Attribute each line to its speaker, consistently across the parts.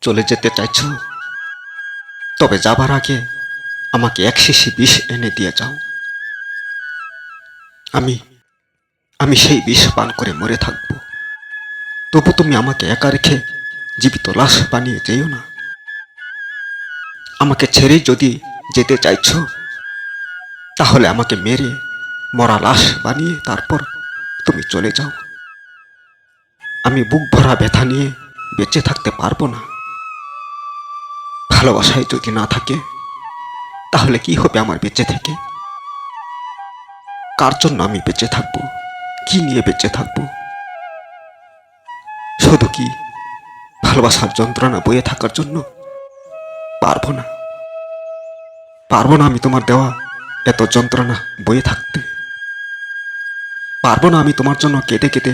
Speaker 1: চলে যেতে চাইছ, তবে যাবার আগে আমাকে এক শিশি বিষ এনে দিয়ে যাও। আমি আমি সেই বিষ পান করে মরে থাকব। তবু তুমি আমাকে একা রেখে জীবিত লাশ বানিয়ে যেও না। আমাকে ছেড়ে যদি যেতে চাইছ, তাহলে আমাকে মেরে মরা লাশ বানিয়ে তারপর তুমি চলে যাও। আমি বুক ভরা ব্যথা নিয়ে বেঁচে থাকতে পারবো না। ভালোবাসায় যদি না থাকে, তাহলে কি হবে আমার বেঁচে থেকে? কার জন্য আমি বেঁচে থাকবো? কি নিয়ে বেঁচে থাকবো? শুধু কি ভালোবাসার যন্ত্রণা বয়ে থাকার জন্য? পারবো না, পারবো না আমি তোমার দেওয়া এত যন্ত্রণা বয়ে থাকতে। পারবো না আমি তোমার জন্য কেঁদে কেঁদে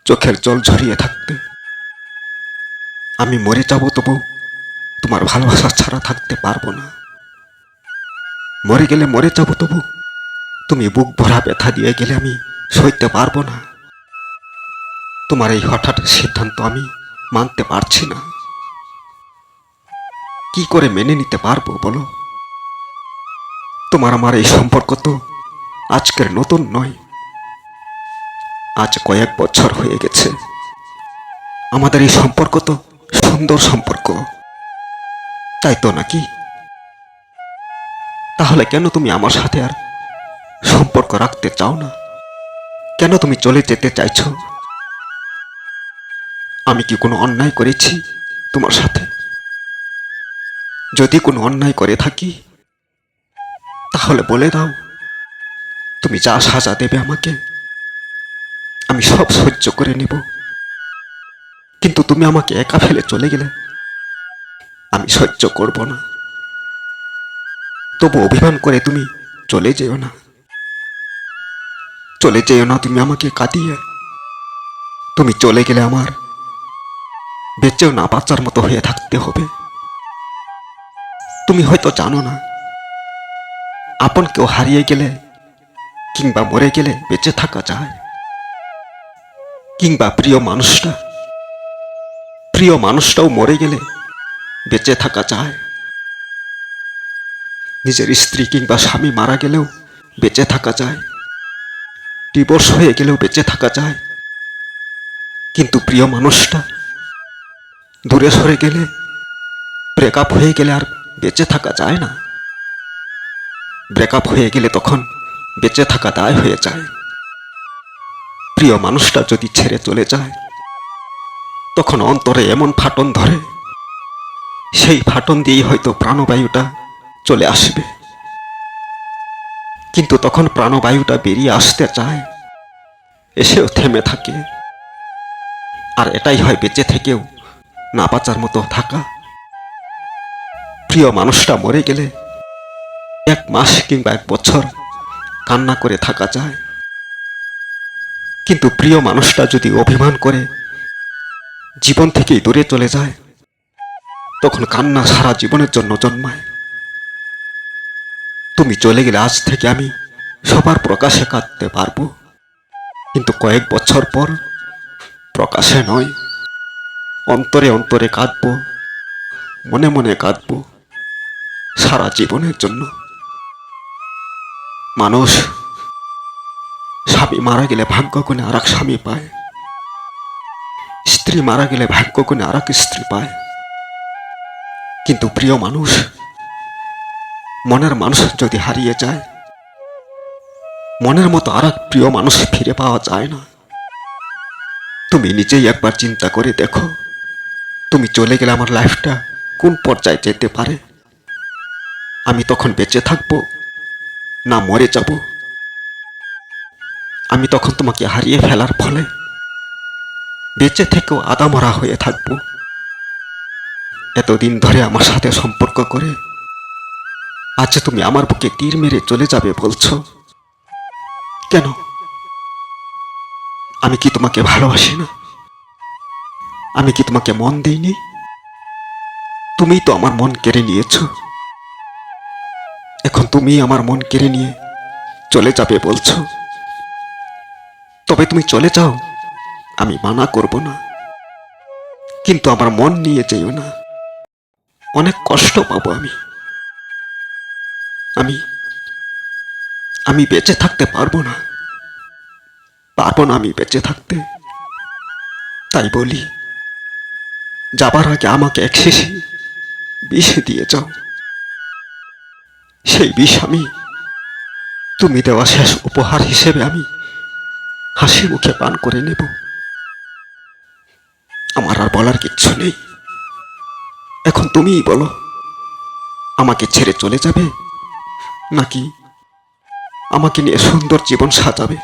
Speaker 1: চোখের জল ঝরিয়ে থাকতে। আমি মরে যাবো, তবু তোমার ভালোবাসা ছাড়া থাকতে পারবো না। মরে গেলে মরে যাবো, তবু তুমি বুক ভরা ব্যথা দিয়ে গেলে আমি সইতে পারবো না। তোমার এই হঠাৎ সিদ্ধান্ত আমি মানতে পারছি না। কি করে মেনে নিতে পারবো বলো? তোমার আমার এই সম্পর্ক তো আজকের নতুন নয়। আজ কয়েক বছর হয়ে গেছে। আমাদের এই সম্পর্ক তো সুন্দর সম্পর্ক, তাই তো নাকি? তাহলে কেন তুমি আমার সাথে আর সম্পর্ক রাখতে চাও না? কেন তুমি চলে যেতে চাইছো? আমি কি কোনো অন্যায় করেছি তোমার সাথে? যদি কোনো অন্যায় করে থাকি, তাহলে বলে দাও। তুমি যা সাজা দেবে আমাকে, আমি সব সহ্য করে নেব। কিন্তু তুমি আমাকে একা ফেলে চলে গেলে আমি সহ্য করব না। তবু অভিমান করে তুমি চলে যেও না। চলে যেও না তুমি আমাকে কাঁদিয়ে। তুমি চলে গেলে আমার বেঁচেও না বাচ্চার মতো হয়ে থাকতে হবে। তুমি হয়তো জানো না, আপন কেউ হারিয়ে গেলে কিংবা মরে গেলে বেঁচে থাকা যায়, কিংবা প্রিয় মানুষটাও মরে গেলে বেঁচে থাকা যায়। নিজের স্ত্রী কিংবা স্বামী মারা গেলেও বেঁচে থাকা যায়, ডিভোর্স হয়ে গেলেও বেঁচে থাকা যায়। কিন্তু প্রিয় মানুষটা দূরে সরে গেলে, ব্রেকআপ হয়ে গেলে আর বেঁচে থাকা যায় না। ব্রেকআপ হয়ে গেলে তখন বেঁচে থাকা দায় হয়ে যায়। প্রিয় মানুষটা যদি ছেড়ে চলে যায়, তখন অন্তরে এমন ফাটন ধরে, সেই ফাটন দিয়েই হয়তো প্রাণবায়ুটা চলে আসবে। কিন্তু তখন প্রাণবায়ুটা বেরিয়ে আসতে চায়, এসেও থেমে থাকে। আর এটাই হয় বেঁচে থেকেও না বাঁচার মতো থাকা। প্রিয় মানুষটা মরে গেলে 1 মাস কিংবা 1 বছর কান্না করে থাকা যায়। কিন্তু প্রিয় মানুষটা যদি অভিমান করে জীবন থেকেই দূরে চলে যায়, তখন কান্না সারা জীবনের জন্য জন্মায়। তুমি চলে গেলে আজ থেকে আমি সবার প্রকাশে কাঁদতে পারবো, কিন্তু কয়েক বছর পর প্রকাশে নয়, অন্তরে অন্তরে কাঁদবো, মনে মনে কাঁদবো সারা জীবনের জন্য। মানুষ স্বামী মারা গেলে ভাগ্য গুণে আর এক স্বামী পায়, স্ত্রী মারা গেলে ভাগ্য গুণে আর এক স্ত্রী পায়। কিন্তু প্রিয় মানুষ, মনের মানুষ যদি হারিয়ে যায়, মনের মতো আর এক প্রিয় মানুষ ফিরে পাওয়া যায় না। তুমি নিজেই একবার চিন্তা করে দেখো, তুমি চলে গেলে আমার লাইফটা কোন পর্যায়ে যেতে পারে? আমি তখন বেঁচে থাকবো না মরে যাব? আমি তখন তোমাকে হারিয়ে ফেলার ফলে বেঁচে থেকেও আদামরা হয়ে থাকবো। এতদিন ধরে আমার সাথে সম্পর্ক করে আজ তুমি আমার বুকে তীর মেরে চলে যাবে বলছো কেন? আমি কি তোমাকে ভালোবাসি না? আমি কি তোমাকে মন দেইনি? তুমিই তো আমার মন কেড়ে নিয়েছো। এখন তুমি আমার মন কেড়ে নিয়ে চলে যাবে বলছো। তবে তুমি চলে যাও, আমি মানা করব না, কিন্তু আমার মন নিয়ে যেও না, অনেক কষ্ট পাবো আমি। আমি আমি বেঁচে থাকতে পারবো না, আমি বেঁচে থাকতে। তাই বলি, যাবার আগে আমাকে এক শিশি বিষ দিয়ে যাও। সেই বিষ আমি তুমি দেওয়া শেষ উপহার হিসেবে আমি হাসি মুখে পান করে নেব। আমার আর বলার কিচ্ছু নেই। এখন তুমিই বলো, আমাকে ছেড়ে চলে যাবে নাকি আমাকে নিয়ে সুন্দর জীবন সাজাবে?